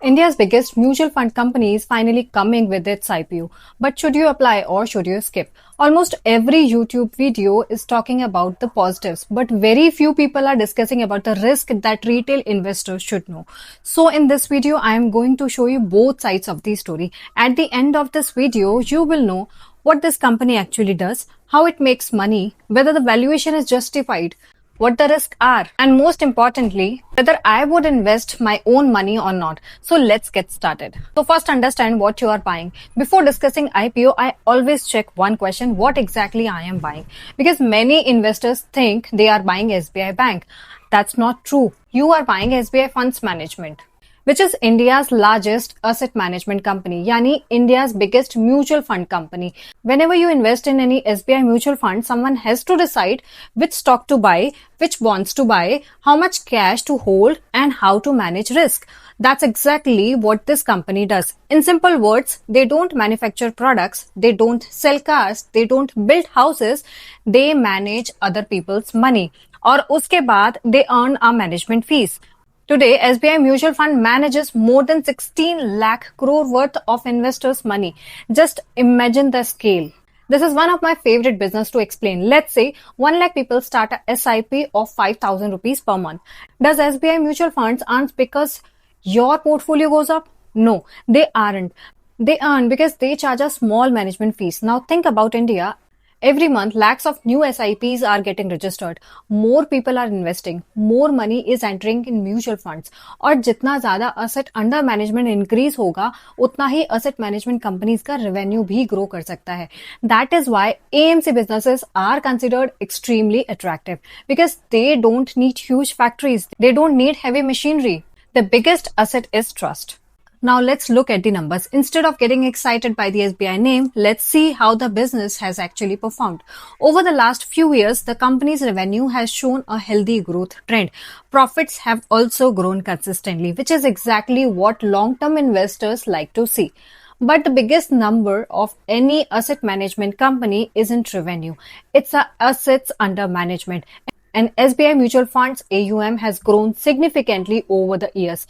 India's biggest mutual fund company is finally coming with its IPO. But should you apply or should you skip? Almost every YouTube video is talking about the positives, but very few people are discussing about the risk that retail investors should know. So in this video, I am going to show you both sides of the story. At the end of this video, you will know what this company actually does, how it makes money, whether the valuation is justified, what the risks are, and most importantly, whether I would invest my own money or not. So let's get started. So first understand what you are buying. Before discussing IPO, I always check one question, what exactly I am buying. Because many investors think they are buying SBI Bank. That's not true. You are buying SBI Funds Management, which is India's largest asset management company, yani India's biggest mutual fund company. Whenever you invest in any SBI mutual fund, someone has to decide which stock to buy, which bonds to buy, how much cash to hold, and how to manage risk. That's exactly what this company does. In simple words, they don't manufacture products, they don't sell cars, they don't build houses, they manage other people's money. और उसके बाद they earn a management fees. Today, SBI Mutual Fund manages more than 16 lakh crore worth of investors' money. Just imagine the scale. This is one of my favorite business to explain. Let's say 1 lakh people start a SIP of 5,000 rupees per month. Does SBI Mutual Funds earn because your portfolio goes up? No, they aren't. They earn because they charge a small management fees. Now think about India. Every month, lakhs of new SIPs are getting registered. More people are investing. More money is entering in mutual funds. और जितना ज़्यादा asset under management increase होगा, उतना ही asset management companies का revenue भी grow कर सकता है. That is why AMC businesses are considered extremely attractive because they don't need huge factories. They don't need heavy machinery. The biggest asset is trust. Now let's look at the numbers. Instead of getting excited by the SBI name, let's see how the business has actually performed. Over the last few years, the company's revenue has shown a healthy growth trend. Profits have also grown consistently, which is exactly what long-term investors like to see. But the biggest number of any asset management company isn't revenue. It's assets under management. And SBI Mutual Funds AUM has grown significantly over the years,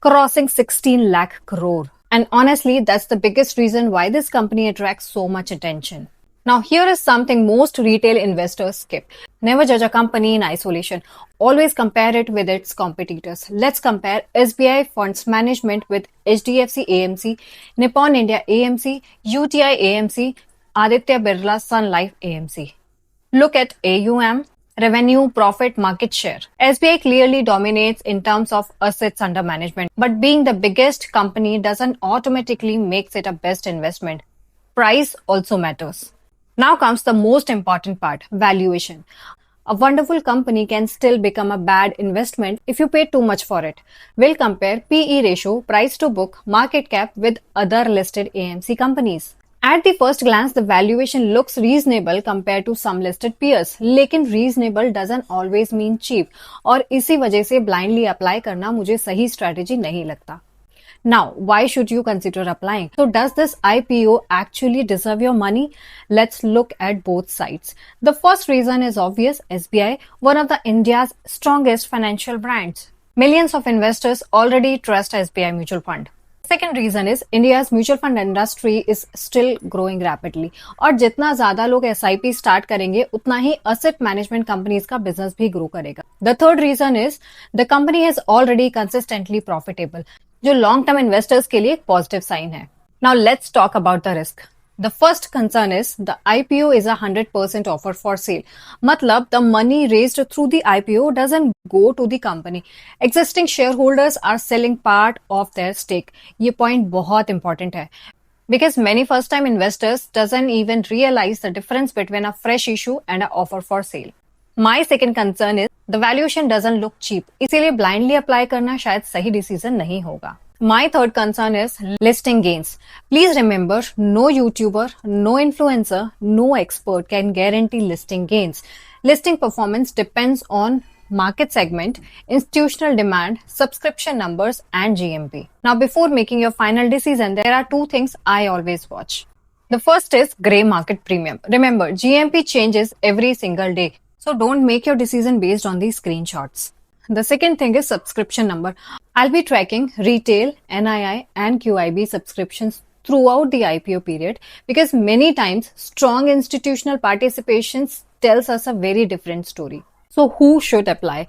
crossing 16 lakh crore. And honestly, that's the biggest reason why this company attracts so much attention. Now, here is something most retail investors skip. Never judge a company in isolation. Always compare it with its competitors. Let's compare SBI Funds Management with HDFC AMC, Nippon India AMC, UTI AMC, Aditya Birla Sun Life AMC. Look at AUM, revenue, profit, market share. SBI clearly dominates in terms of assets under management, but being the biggest company doesn't automatically makes it a best investment. Price also matters. Now comes the most important part, valuation. A wonderful company can still become a bad investment if you pay too much for it. We'll compare PE ratio, price to book, market cap with other listed AMC companies. At the first glance, the valuation looks reasonable compared to some listed peers. लेकिन reasonable doesn't always mean cheap. और इसी वजह से blindly apply करना मुझे सही strategy नहीं लगता. Now, why should you consider applying? So, does this IPO actually deserve your money? Let's look at both sides. The first reason is obvious. SBI, one of the India's strongest financial brands. Millions of investors already trust SBI Mutual Fund. Second reason is India's mutual fund industry is still growing rapidly. और जितना ज़्यादा लोग SIP start करेंगे, उतना ही asset management companies का business भी grow करेगा. The third reason is the company is already consistently profitable, जो long term investors के लिए एक positive sign है. Now let's talk about the risk. The first concern is the IPO is a 100% offer for sale. मतलब the money raised through the IPO doesn't go to the company. Existing shareholders are selling part of their stake. ये point बहुत important है. Because many first time investors doesn't even realize the difference between a fresh issue and an offer for sale. My second concern is the valuation doesn't look cheap. इसीलिए blindly apply करना शायद सही decision नहीं होगा. My third concern is listing gains. Please remember, no YouTuber, no influencer, no expert can guarantee listing gains. Listing performance depends on market segment, institutional demand, subscription numbers, and GMP. Now, before making your final decision, there are two things I always watch. The first is gray market premium. Remember, GMP changes every single day, so don't make your decision based on these screenshots. The second thing is subscription number. I'll be tracking retail, NII, and QIB subscriptions throughout the IPO period because many times strong institutional participation tells us a very different story. So, who should apply?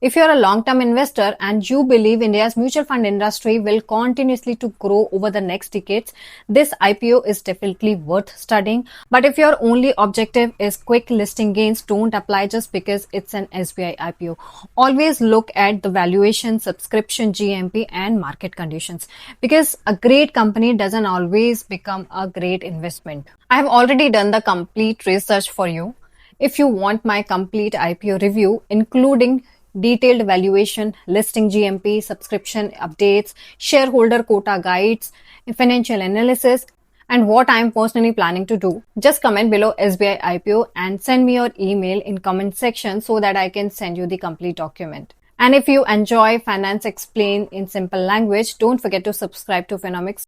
If you're a long-term investor and you believe India's mutual fund industry will continuously to grow over the next decades, this IPO is definitely worth studying. But if your only objective is quick listing gains, don't apply just because it's an SBI IPO. Always look at the valuation, subscription, GMP and market conditions because a great company doesn't always become a great investment. I have already done the complete research for you. If you want my complete IPO review, including detailed valuation, listing GMP, subscription updates, shareholder quota guides, financial analysis, and what I am personally planning to do, just comment below SBI IPO and send me your email in comment section so that I can send you the complete document. And if you enjoy Finance Explained in simple language, don't forget to subscribe to Phenomics.